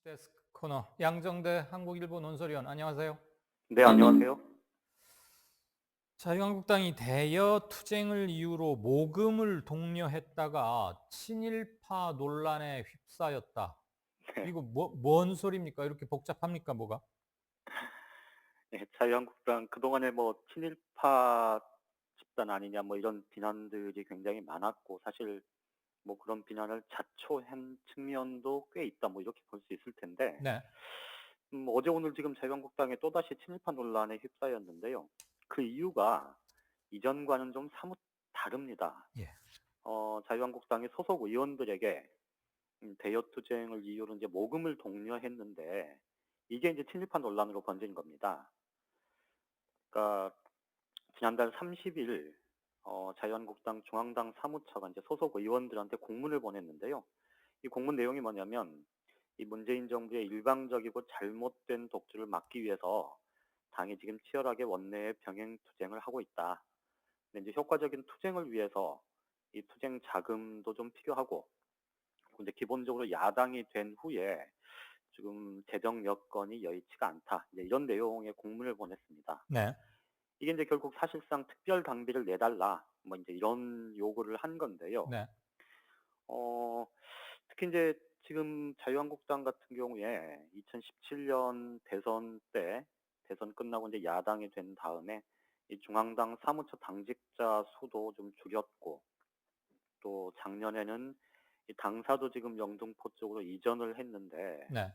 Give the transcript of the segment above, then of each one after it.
데스크 코너 양정대 한국일보 논설위원 안녕하세요. 네, 안녕하세요. 자유한국당이 대여 투쟁을 이유로 모금을 독려했다가 친일파 논란에 휩싸였다. 네, 이거 뭔 소리입니까? 이렇게 복잡합니까, 뭐가? 네, 자유한국당 그동안에 뭐 친일파 집단 아니냐 뭐 이런 비난들이 굉장히 많았고 사실 뭐 그런 비난을 자초한 측면도 꽤 있다 뭐 이렇게 볼 수 있을 텐데 네. 어제 오늘 지금 자유한국당에 또다시 친일파 논란에 휩싸였는데요. 그 이유가 이전과는 좀 사뭇 다릅니다. 예. 자유한국당의 소속 의원들에게 대여 투쟁을 이유로 이제 모금을 독려했는데 이게 이제 친일파 논란으로 번진 겁니다. 그러니까 지난달 30일 자유한국당 중앙당 사무처가 이제 소속 의원들한테 공문을 보냈는데요. 이 공문 내용이 뭐냐면 이 문재인 정부의 일방적이고 잘못된 독주를 막기 위해서 당이 지금 치열하게 원내에 병행 투쟁을 하고 있다. 근데 이제 효과적인 투쟁을 위해서 이 투쟁 자금도 좀 필요하고, 근데 기본적으로 야당이 된 후에 지금 재정 여건이 여의치가 않다. 이제 이런 내용의 공문을 보냈습니다. 네. 이게 이제 결국 사실상 특별 당비를 내달라, 뭐 이제 이런 요구를 한 건데요. 네. 어, 특히 이제 지금 자유한국당 같은 경우에 2017년 대선 때 대선 끝나고 이제 야당이 된 다음에 이 중앙당 사무처 당직자 수도 좀 줄였고, 또 작년에는 이 당사도 지금 영등포 쪽으로 이전을 했는데, 네.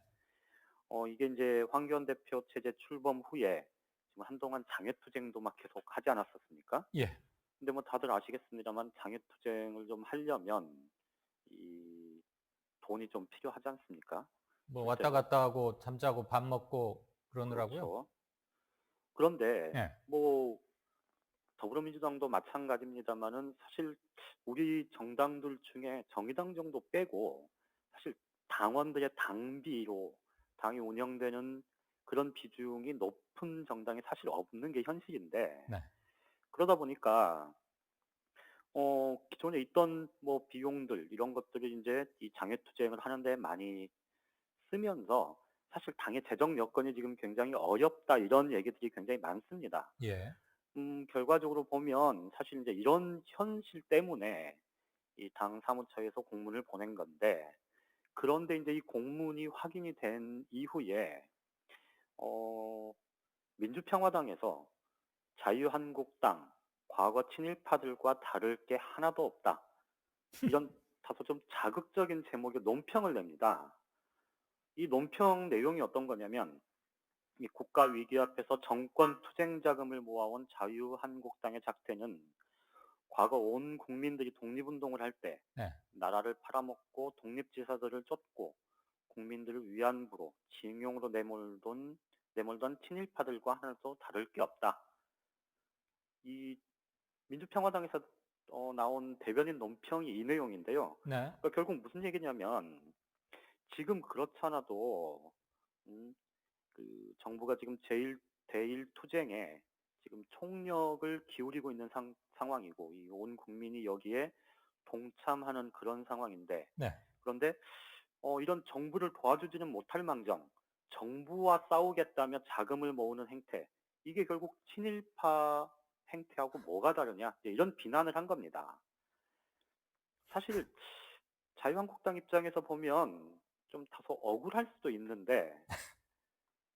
이게 이제 황교안 대표 체제 출범 후에 지금 한동안 장외투쟁도 막 계속 하지 않았었습니까? 예. 근데 뭐 다들 아시겠습니다만 장외투쟁을 좀 하려면 이 돈이 좀 필요하지 않습니까? 뭐 왔다 실제로. 갔다 하고 잠자고 밥 먹고 그러느라고요. 그렇죠. 그런데 예. 뭐 더불어민주당도 마찬가지입니다만은 사실 우리 정당들 중에 정의당 정도 빼고 사실 당원들의 당비로 당이 운영되는 그런 비중이 높은 정당이 사실 없는 게 현실인데, 네. 그러다 보니까 기존에 있던 뭐 비용들 이런 것들을 이제 이 장외투쟁을 하는데 많이 쓰면서 사실 당의 재정 여건이 지금 굉장히 어렵다 이런 얘기들이 굉장히 많습니다. 예. 결과적으로 보면 사실 이제 이런 현실 때문에 이 당 사무처에서 공문을 보낸 건데, 그런데 이제 이 공문이 확인이 된 이후에 어, 민주평화당에서 자유한국당 과거 친일파들과 다를 게 하나도 없다, 이런 다소 좀 자극적인 제목의 논평을 냅니다. 이 논평 내용이 어떤 거냐면 이 국가 위기 앞에서 정권 투쟁 자금을 모아온 자유한국당의 작태는 과거 온 국민들이 독립운동을 할 때 네. 나라를 팔아먹고 독립지사들을 쫓고 국민들을 위안부로 징용으로 내몰던 친일파들과 하나도 다를 게 없다. 이 민주평화당에서 나온 대변인 논평이 이 내용인데요. 네. 그러니까 결국 무슨 얘기냐면 지금 그렇잖아도 음, 그 정부가 지금 대일 투쟁에 지금 총력을 기울이고 있는 상황이고 이 온 국민이 여기에 동참하는 그런 상황인데, 네. 그런데 이런 정부를 도와주지는 못할 망정 정부와 싸우겠다며 자금을 모으는 행태, 이게 결국 친일파 행태하고 뭐가 다르냐, 이제 이런 비난을 한 겁니다. 사실 자유한국당 입장에서 보면 좀 다소 억울할 수도 있는데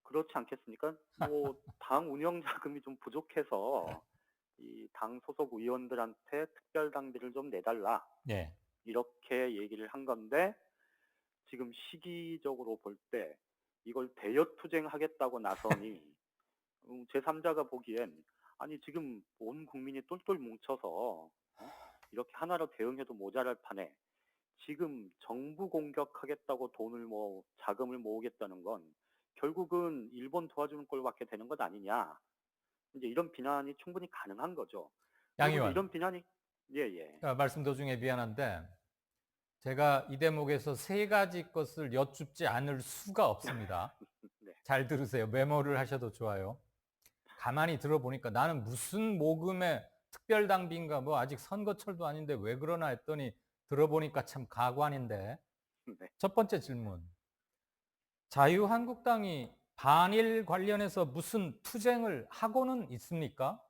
그렇지 않겠습니까? 뭐 당 운영 자금이 좀 부족해서 이 당 소속 의원들한테 특별 당비를 좀 내달라, 예. 이렇게 얘기를 한 건데, 지금 시기적으로 볼 때 이걸 대여 투쟁하겠다고 나서니 제3자가 보기엔 아니 지금 온 국민이 똘똘 뭉쳐서 이렇게 하나로 대응해도 모자랄 판에 지금 정부 공격하겠다고 돈을 자금을 모으겠다는 건 결국은 일본 도와주는 꼴밖에 되는 것 아니냐. 이제 이런 비난이 충분히 가능한 거죠. 양 그리고 이제 의원, 이런 비난이, 예. 말씀 도중에 미안한데 제가 이 대목에서 세 가지 것을 여쭙지 않을 수가 없습니다. 네. 잘 들으세요. 메모를 하셔도 좋아요. 가만히 들어보니까 나는 무슨 모금의 특별당비인가 뭐 아직 선거철도 아닌데 왜 그러나 했더니 들어보니까 참 가관인데. 네. 첫 번째 질문. 자유한국당이 반일 관련해서 무슨 투쟁을 하고는 있습니까?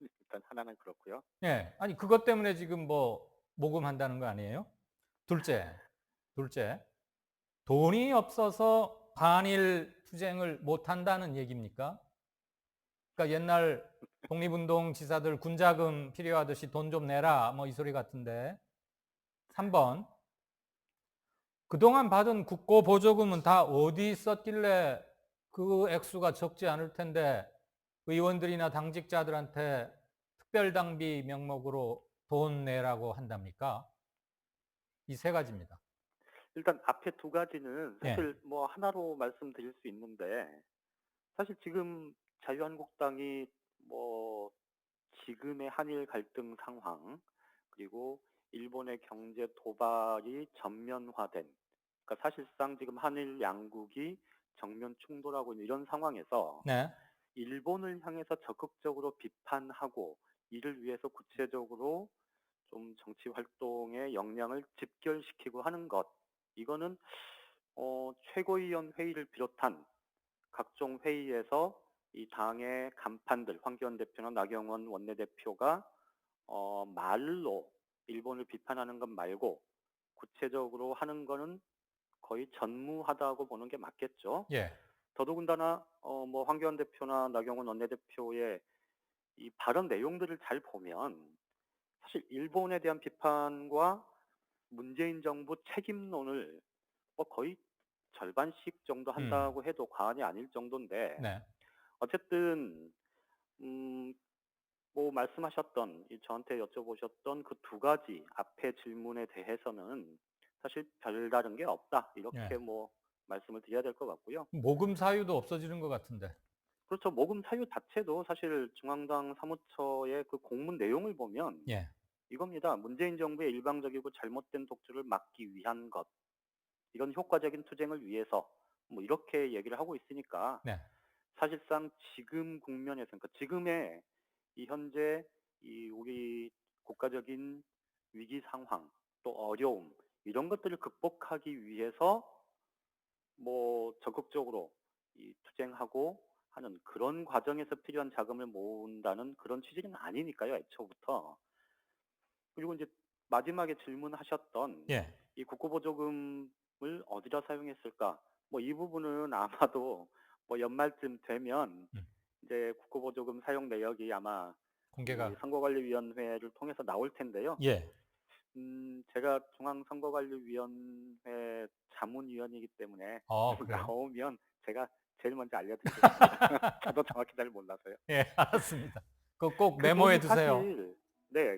일단 하나는 그렇고요. 예. 아니 그것 때문에 지금 뭐 모금한다는 거 아니에요? 둘째. 돈이 없어서 반일 투쟁을 못 한다는 얘기입니까? 그러니까 옛날 독립운동 지사들 군자금 필요하듯이 돈 좀 내라 뭐 이 소리 같은데. 3번. 그동안 받은 국고 보조금은 다 어디 썼길래 그 액수가 적지 않을 텐데 의원들이나 당직자들한테 특별당비 명목으로 돈 내라고 한답니까? 이 세 가지입니다. 일단 앞에 두 가지는 예. 사실 뭐 하나로 말씀드릴 수 있는데, 사실 지금 자유한국당이 뭐 지금의 한일 갈등 상황, 그리고 일본의 경제 도발이 전면화된, 그러니까 사실상 지금 한일 양국이 정면 충돌하고 있는 이런 상황에서 네. 일본을 향해서 적극적으로 비판하고 이를 위해서 구체적으로 좀 정치 활동의 역량을 집결시키고 하는 것, 이거는 최고위원 회의를 비롯한 각종 회의에서 이 당의 간판들, 황교안 대표나 나경원 원내대표가 말로 일본을 비판하는 것 말고 구체적으로 하는 거는 거의 전무하다고 보는 게 맞겠죠. 예. 더더군다나 뭐 황교안 대표나 나경원 원내대표의 이 발언 내용들을 잘 보면 사실 일본에 대한 비판과 문재인 정부 책임론을 뭐 거의 절반씩 정도 음. 한다고 해도 과언이 아닐 정도인데, 네. 어쨌든 음, 뭐 말씀하셨던 저한테 여쭤보셨던 그 두 가지 앞의 질문에 대해서는 사실 별다른 게 없다, 예. 이렇게 뭐 말씀을 드려야 될 것 같고요. 모금 사유도 없어지는 것 같은데. 그렇죠. 모금 사유 자체도 사실 중앙당 사무처의 그 공문 내용을 보면 예. 이겁니다. 문재인 정부의 일방적이고 잘못된 독주를 막기 위한 것, 이런 효과적인 투쟁을 위해서, 뭐 이렇게 얘기를 하고 있으니까 네. 사실상 지금 국면에서, 그러니까 지금의 이 현재 이 우리 국가적인 위기 상황, 또 어려움, 이런 것들을 극복하기 위해서 뭐 적극적으로 이 투쟁하고 하는 그런 과정에서 필요한 자금을 모은다는 그런 취지는 아니니까요, 애초부터. 그리고 이제 마지막에 질문하셨던 예. 이 국고보조금을 어디다 사용했을까? 뭐 이 부분은 아마도 뭐 연말쯤 되면 음. 이제 국고보조금 사용 내역이 아마 이 공개가 선거관리위원회를 통해서 나올 텐데요. 예. 제가 중앙선거관리위원회 자문위원이기 때문에 그래요? 나오면 제가 제일 먼저 알려드리겠습니다. 저도 정확히 잘 몰라서요. 예. 알았습니다. 그거 꼭 그 메모해 돈이 두세요. 사실, 네,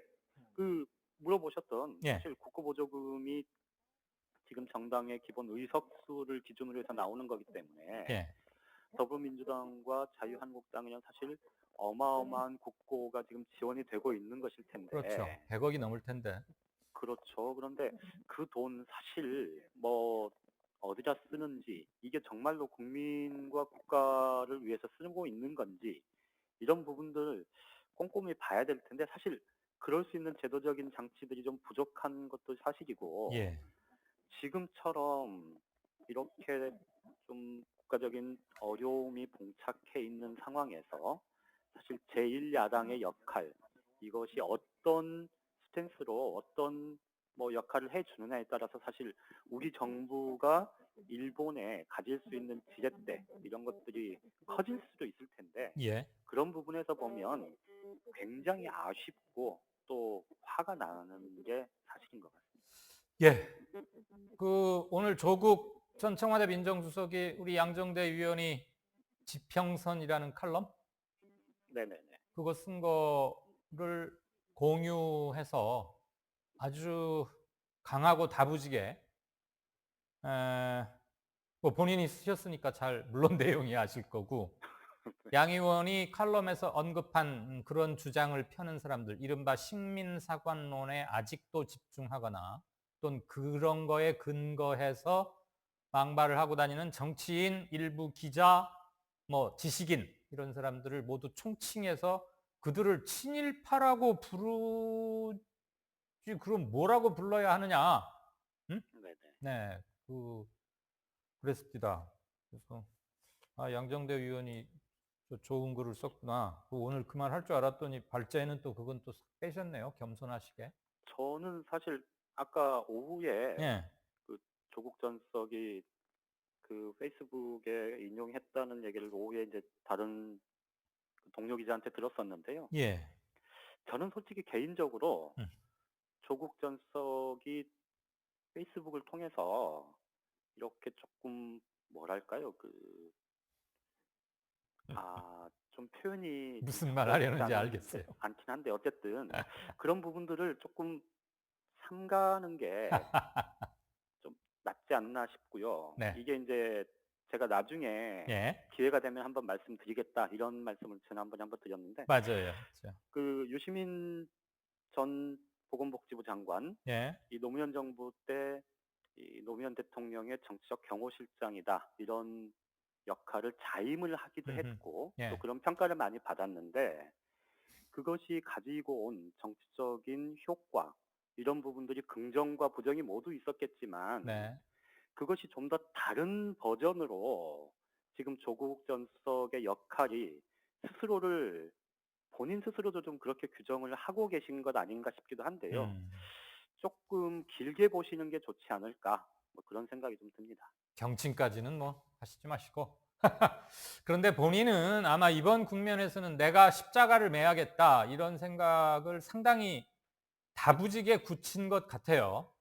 그 물어보셨던 예. 사실 국고보조금이 지금 정당의 기본 의석수를 기준으로 해서 나오는 거기 때문에 예. 더불어민주당과 자유한국당은 사실 어마어마한 국고가 지금 지원이 되고 있는 것일 그렇죠. 텐데, 100억이 넘을 텐데. 그렇죠. 그런데 그 돈 사실 뭐 어디다 쓰는지, 이게 정말로 국민과 국가를 위해서 쓰고 있는 건지, 이런 부분들을 꼼꼼히 봐야 될 텐데, 사실 그럴 수 있는 제도적인 장치들이 좀 부족한 것도 사실이고, 예. 지금처럼 이렇게 좀 국가적인 어려움이 봉착해 있는 상황에서 사실 제1야당의 역할, 이것이 어떤 스탠스로 어떤 뭐 역할을 해주느냐에 따라서 사실 우리 정부가 일본에 가질 수 있는 지렛대, 이런 것들이 커질 수도 있을 텐데, 예. 그런 부분에서 보면 굉장히 아쉽고 또 화가 나는 게 사실인 것 같습니다. 예. 그 오늘 조국 전 청와대 민정수석이 우리 양정대 위원이 지평선이라는 칼럼 네네네. 그거 쓴 거를 공유해서 아주 강하고 다부지게 뭐 본인이 쓰셨으니까 잘 물론 내용이 아실 거고 양 의원이 칼럼에서 언급한 그런 주장을 펴는 사람들 이른바 식민사관론에 아직도 집중하거나 또는 그런 거에 근거해서 망발을 하고 다니는 정치인, 일부 기자, 뭐 지식인 이런 사람들을 모두 총칭해서 그들을 친일파라고 부르지 그럼 뭐라고 불러야 하느냐? 응? 네네. 네, 그 그랬습니다. 그래서 양정대 의원이 좋은 글을 썼구나. 오늘 그 말 할 줄 알았더니 발제에는 또 그건 또 싹 빼셨네요. 겸손하시게. 저는 사실 아까 오후에 예, 그 조국 전석이 그 페이스북에 인용했다는 얘기를 오후에 이제 다른 그 동료 기자한테 들었었는데요. 예. 저는 솔직히 개인적으로 음. 조국 전석이 페이스북을 통해서 이렇게 조금 뭐랄까요? 좀 표현이 좀 무슨 말 적절치 하려는지 알겠어요. 않긴 한데 어쨌든 그런 부분들을 조금 삼가는 게 좀 낫지 않나 싶고요. 네. 이게 이제 제가 나중에 예, 기회가 되면 한번 말씀드리겠다 이런 말씀을 지난번에 한번 드렸는데 맞아요. 그 유시민 전 보건복지부 장관 예, 이 노무현 정부 때 이 노무현 대통령의 정치적 경호실장이다 이런 역할을 자임을 하기도 음흠. 했고 또 예, 그런 평가를 많이 받았는데 그것이 가지고 온 정치적인 효과 이런 부분들이 긍정과 부정이 모두 있었겠지만 네. 그것이 좀 더 다른 버전으로 지금 조국 전석의 역할이 스스로를 본인 스스로도 좀 그렇게 규정을 하고 계신 것 아닌가 싶기도 한데요. 음. 조금 길게 보시는 게 좋지 않을까 뭐 그런 생각이 좀 듭니다. 경칭까지는 뭐 하시지 마시고. 그런데 본인은 아마 이번 국면에서는 내가 십자가를 매야겠다 이런 생각을 상당히 다부지게 굳힌 것 같아요.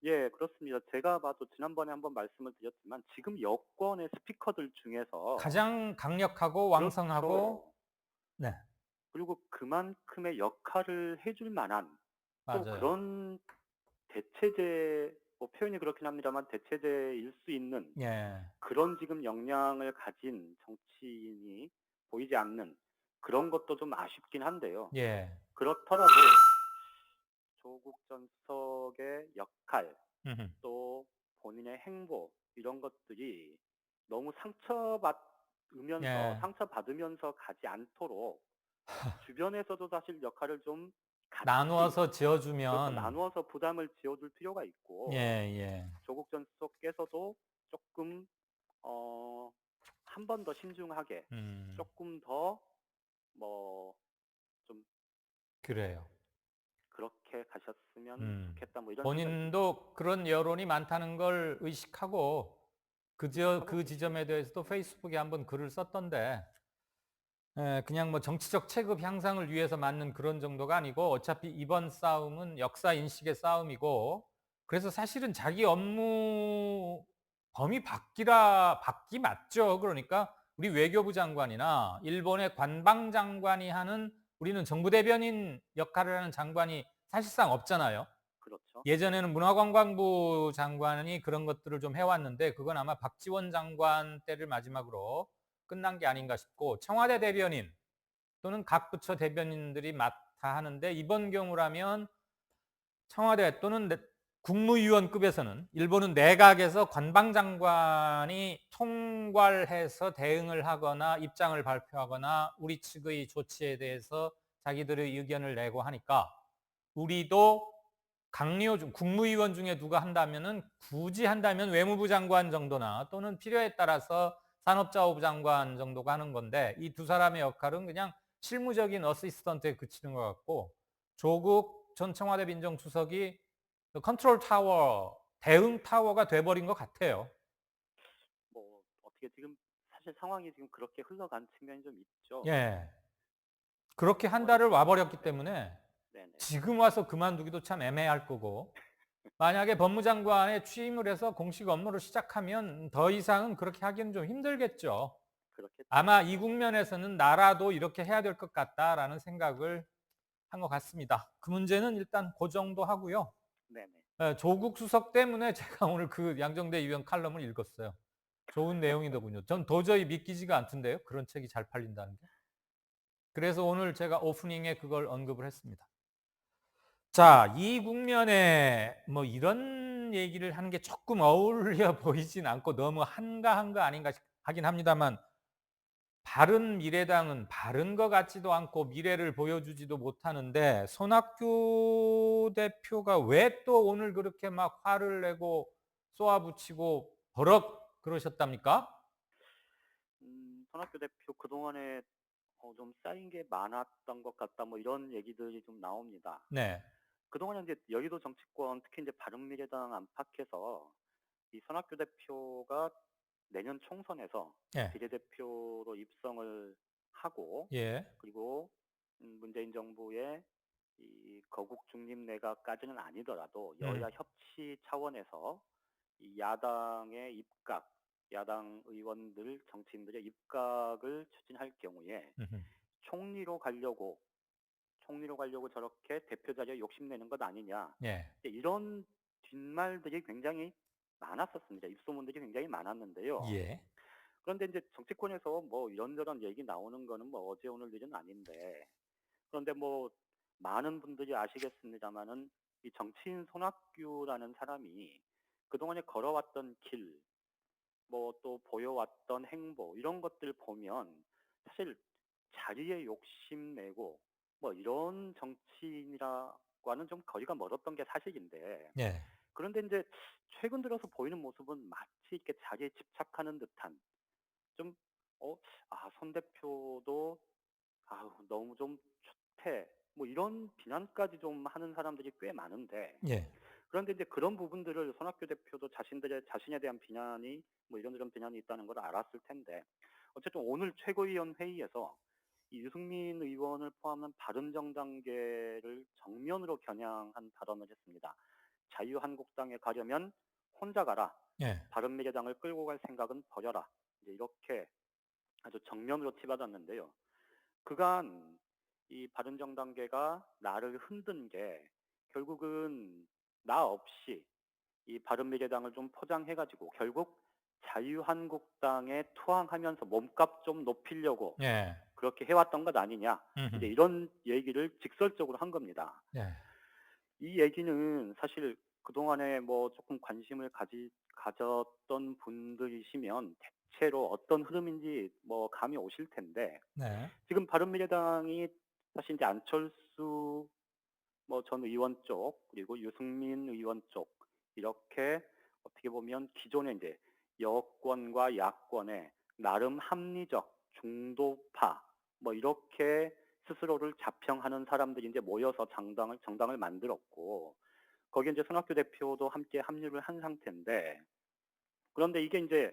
예, 그렇습니다. 제가 봐도 지난번에 한번 말씀을 드렸지만 지금 여권의 스피커들 중에서 가장 강력하고 왕성하고 그렇죠. 네, 그리고 그만큼의 역할을 해줄 만한 또 맞아요. 그런 대체제, 뭐 표현이 그렇긴 합니다만 대체제일 수 있는 예. 그런 지금 역량을 가진 정치인이 보이지 않는 그런 것도 좀 아쉽긴 한데요. 예. 그렇더라도 조국 전석의 역할 음흠. 또 본인의 행보 이런 것들이 너무 예. 상처받으면서 가지 않도록 주변에서도 사실 역할을 좀 같이 나누어서 그렇죠. 지어주면 나누어서 부담을 지어줄 필요가 예, 있고 예. 조국 전수석께서도 조금 한 번 더 신중하게 음. 조금 더 뭐 좀 그래요. 그렇게 가셨으면 음. 좋겠다 뭐 이런 생각이 듭니다. 본인도 그런 여론이 많다는 걸 의식하고 의식하고 그 계시죠. 지점에 대해서도 페이스북에 한번 글을 썼던데 그냥 뭐 정치적 체급 향상을 위해서 맞는 그런 정도가 아니고 어차피 이번 싸움은 역사 인식의 싸움이고 그래서 사실은 자기 업무 범위 바뀌 맞죠. 그러니까 우리 외교부 장관이나 일본의 관방 장관이 하는 우리는 정부 대변인 역할을 하는 장관이 사실상 없잖아요. 그렇죠. 예전에는 문화관광부 장관이 그런 것들을 좀 해왔는데 그건 아마 박지원 장관 때를 마지막으로 끝난 게 아닌가 싶고 청와대 대변인 또는 각 부처 대변인들이 맡아 하는데 이번 경우라면 청와대 또는 국무위원급에서는 일본은 내각에서 관방장관이 통괄해서 대응을 하거나 입장을 발표하거나 우리 측의 조치에 대해서 자기들의 의견을 내고 하니까 우리도 강요 중 국무위원 중에 누가 한다면은 굳이 한다면 외무부 장관 정도나 또는 필요에 따라서 산업자원부 장관 정도가 하는 건데 이 두 사람의 역할은 그냥 실무적인 어시스턴트에 그치는 것 같고 조국 전 청와대 민정수석이 컨트롤 타워, 대응 타워가 돼버린 것 같아요. 뭐 어떻게 지금 사실 상황이 지금 그렇게 흘러간 측면이 좀 있죠. 예. 그렇게 한 뭐 달을 와버렸기 네네 때문에 네네 지금 와서 그만두기도 참 애매할 거고 만약에 법무장관에 취임을 해서 공식 업무를 시작하면 더 이상은 그렇게 하기는 좀 힘들겠죠. 그렇겠죠. 아마 이 네네 국면에서는 나라도 이렇게 해야 될 것 같다라는 생각을 한 것 같습니다. 그 문제는 일단 그 정도 하고요. 네네 조국 수석 때문에 제가 오늘 그 양정대 의원 칼럼을 읽었어요. 좋은 내용이더군요. 전 도저히 믿기지가 않던데요. 그런 책이 잘 팔린다는 게. 그래서 오늘 제가 오프닝에 그걸 언급을 했습니다. 자, 이 국면에 뭐 이런 얘기를 하는 게 조금 어울려 보이진 않고 너무 한가한 거 아닌가 하긴 합니다만 바른 미래당은 바른 것 같지도 않고 미래를 보여주지도 못하는데 손학규 대표가 왜 또 오늘 그렇게 막 화를 내고 쏘아붙이고 버럭 그러셨답니까? 손학규 대표 그동안에 좀 쌓인 게 많았던 것 같다, 뭐 이런 얘기들이 좀 나옵니다. 네. 그동안에 이제 여의도 정치권, 특히 이제 바른미래당 안팎에서 이 손학규 대표가 내년 총선에서 예. 비례대표로 입성을 하고, 예. 그리고 문재인 정부의 이 거국 중립 내각까지는 아니더라도 여야 협치 차원에서 이 야당의 입각, 야당 의원들, 정치인들의 입각을 추진할 경우에 음흠. 총리로 가려고 저렇게 대표 자리에 욕심내는 것 아니냐. 예. 이제 이런 뒷말들이 굉장히 많았었습니다. 입소문들이 굉장히 많았는데요. 예. 그런데 이제 정치권에서 뭐 이런저런 얘기 나오는 거는 뭐 어제 오늘 일은 아닌데, 그런데 뭐 많은 분들이 아시겠습니다마는 이 정치인 손학규라는 사람이 그동안에 걸어왔던 길, 뭐 또 보여왔던 행보, 이런 것들 보면 사실 자리에 욕심내고 뭐 이런 정치인이라고는 좀 거리가 멀었던 게 사실인데, 예. 그런데 이제 최근 들어서 보이는 모습은 마치 이렇게 자리에 집착하는 듯한, 좀 손 대표도 너무 좀 좋대, 뭐 이런 비난까지 좀 하는 사람들이 꽤 많은데, 예. 그런데 이제 그런 부분들을 손학규 대표도 자신에 대한 비난이, 뭐 이런저런 비난이 있다는 걸 알았을 텐데, 어쨌든 오늘 최고위원 회의에서 이 유승민 의원을 포함한 바른정당계를 정면으로 겨냥한 발언을 했습니다. 자유한국당에 가려면 혼자 가라. 예. 바른미래당을 끌고 갈 생각은 버려라. 이제 이렇게 아주 정면으로 치받았는데요. 그간 이 바른정당계가 나를 흔든 게 결국은 나 없이 이 바른미래당을 좀 포장해가지고 결국 자유한국당에 투항하면서 몸값 좀 높이려고 예. 그렇게 해왔던 것 아니냐. 이제 음흠. 이런 얘기를 직설적으로 한 겁니다. 예. 이 얘기는 사실 그동안에 뭐 조금 관심을 가졌던 분들이시면 대체로 어떤 흐름인지 뭐 감이 오실 텐데, 네. 지금 바른미래당이 사실 이제 안철수 뭐 전 의원 쪽, 그리고 유승민 의원 쪽, 이렇게 어떻게 보면 기존의 이제 여권과 야권의 나름 합리적 중도파, 뭐 이렇게 스스로를 자평하는 사람들이 이제 모여서 정당을 만들었고, 거기에 이제 손학규 대표도 함께 합류를 한 상태인데, 그런데 이게 이제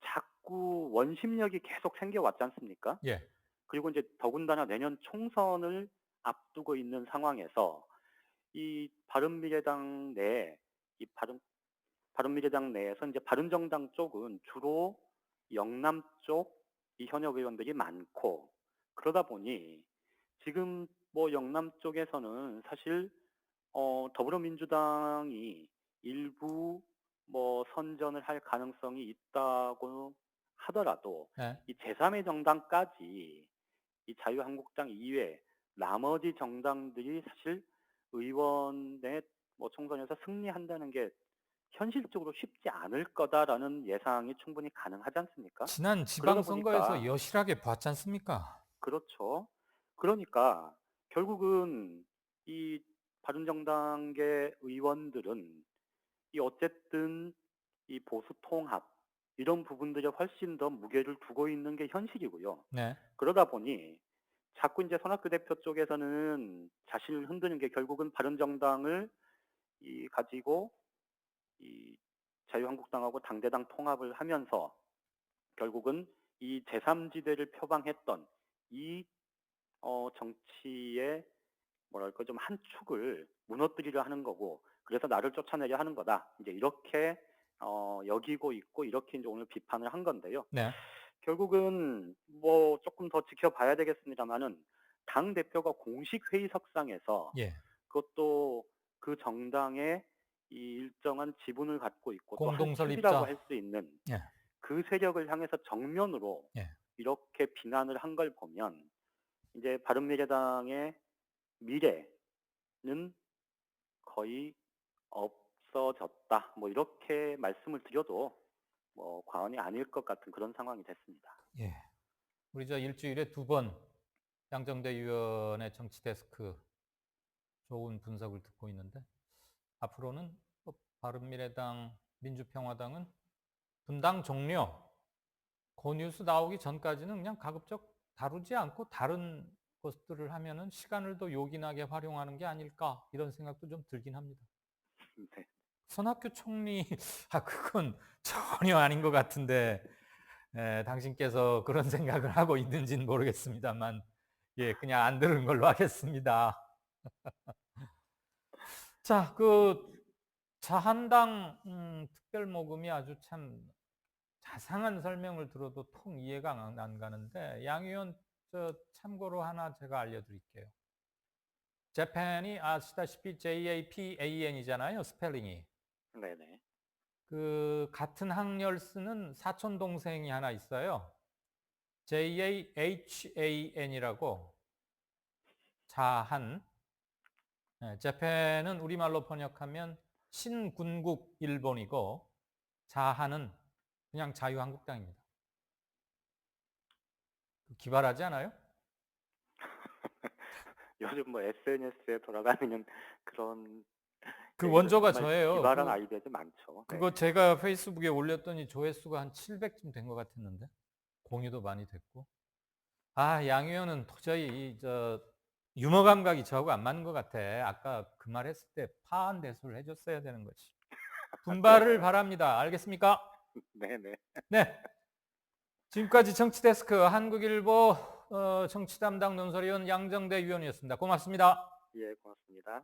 자꾸 원심력이 계속 생겨왔지 않습니까? 예. 그리고 이제 더군다나 내년 총선을 앞두고 있는 상황에서 이 바른미래당 내에 이 바른미래당 내에서 이제 바른정당 쪽은 주로 영남 쪽 이 현역 의원들이 많고, 그러다 보니 지금 뭐 영남 쪽에서는 사실 더불어민주당이 일부 뭐 선전을 할 가능성이 있다고 하더라도 예. 이 제3의 정당까지 이 자유한국당 이외에 나머지 정당들이 사실 의원의 뭐 총선에서 승리한다는 게 현실적으로 쉽지 않을 거다라는 예상이 충분히 가능하지 않습니까? 지난 그러다 지방선거에서 보니까 여실하게 봤지 않습니까? 그렇죠. 그러니까 결국은 이 바른정당계 의원들은 이 어쨌든 이 보수 통합 이런 부분들에 훨씬 더 무게를 두고 있는 게 현실이고요. 네. 그러다 보니 자꾸 이제 손학규 대표 쪽에서는 자신을 흔드는 게 결국은 바른정당을 가지고 이 자유한국당하고 당대당 통합을 하면서 결국은 이 제3지대를 표방했던 이 정치의 뭐랄까 좀 한 축을 무너뜨리려 하는 거고, 그래서 나를 쫓아내려 하는 거다. 이제 이렇게 여기고 있고, 이렇게 이제 오늘 비판을 한 건데요. 네. 결국은 뭐 조금 더 지켜봐야 되겠습니다만은 당 대표가 공식 회의석상에서, 예. 그것도 그 정당의 이 일정한 지분을 갖고 있고 또 한 공동설 축이라고 입자. 할 수 있는 예. 그 세력을 향해서 정면으로 예. 이렇게 비난을 한 걸 보면 이제 바른미래당의 미래는 거의 없어졌다. 뭐 이렇게 말씀을 드려도 뭐 과언이 아닐 것 같은 그런 상황이 됐습니다. 예. 우리 저 일주일에 2번 양정대 위원의 정치 데스크 좋은 분석을 듣고 있는데, 앞으로는 바른미래당, 민주평화당은 분당 종료. 그 뉴스 나오기 전까지는 그냥 가급적 다루지 않고 다른 것들을 하면은 시간을 더 요긴하게 활용하는 게 아닐까 이런 생각도 좀 들긴 합니다. 네. 손학규 총리, 그건 전혀 아닌 것 같은데, 당신께서 그런 생각을 하고 있는지는 모르겠습니다만, 예, 그냥 안 들은 걸로 하겠습니다. 자, 자한당 특별 모금이 아주 참 자상한 설명을 들어도 통 이해가 안 가는데, 양 의원 참고로 하나 제가 알려드릴게요. 재팬이 아시다시피 JAPAN이잖아요, 스펠링이. 네네. 같은 학렬 쓰는 사촌 동생이 하나 있어요. JAHAN이라고 자한. 재팬은 우리말로 번역하면 신군국 일본이고 자한은 그냥 자유한국당입니다. 기발하지 않아요? 요즘 뭐 SNS에 돌아다니는 그런 원조가 정말 저예요. 기발한 아이디어들 많죠. 그거 네. 제가 페이스북에 올렸더니 조회수가 한 700쯤 된 것 같았는데 공유도 많이 됐고. 양 의원은 도저히 유머 감각이 저하고 안 맞는 것 같아. 아까 그 말 했을 때 파한 대소를 해줬어야 되는 거지. 분발을 바랍니다. 알겠습니까? 네네. 네. 지금까지 정치데스크 한국일보 정치 담당 논설위원 양정대 위원이었습니다. 고맙습니다. 예, 고맙습니다.